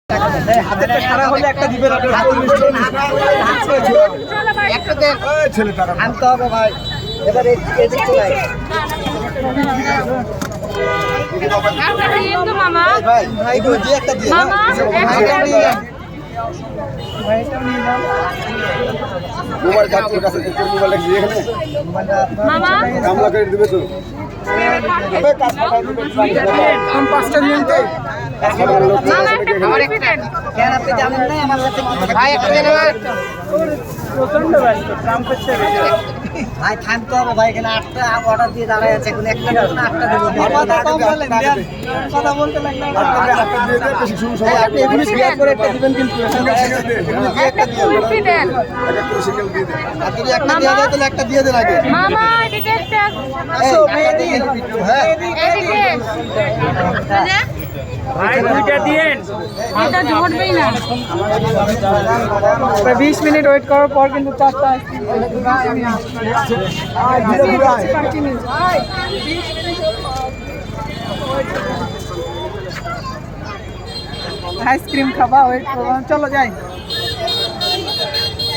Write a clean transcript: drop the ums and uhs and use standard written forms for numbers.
হাতেরটা সারা হলে একটা দিবেন একটা দেন ছেলে টাকা আনতে হবে ভাই এবারে এদিকে চলে মামা ভাই ভাই দুই দিয়ে একটা দিয়ে মামা ভাইটা নিয়ে যান ভাইটা নিয়ে যান মোবাইল কাটতে কাছে মোবাইল লাগছে এখানে মামা কামলা করে দিবে তো আবে কাজ পাঠাই দিবে কোন পাঁচটা নিতে মামা একটা ফুল দিবেন কেন আপনি জানেন না আমার কাছে ভাই একটা দেন প্রচন্ড ভাই দাম করছে ভাই থামতে হবে ভাই এখানে 8টা অর্ডার দিয়ে দাঁড়ায় আছে এখন একটা না 8টা দেব কথা কম বলেন দেন কথা বলতে লাগলে 8টা দিয়ে দেন বেশি শুরু সবাই আপনি এগুলি বিয়ার করে একটা দিবেন কিন্তু একটা ফুল দিবেন একটা সিঙ্গেল দিয়ে দেন আপনি একটা দিয়ে দেন তাহলে একটা দিয়ে দেন আগে মামা এদিকে একটা আসো মেহেদি হ্যাঁ এদিকে ভাই দুইটা দিয়েন এটা ঝরবেই না 20 মিনিট ওয়েট করার পর কিন্তু চারটা আইসক্রিম খাবা ওয়েট করবা চলো যাই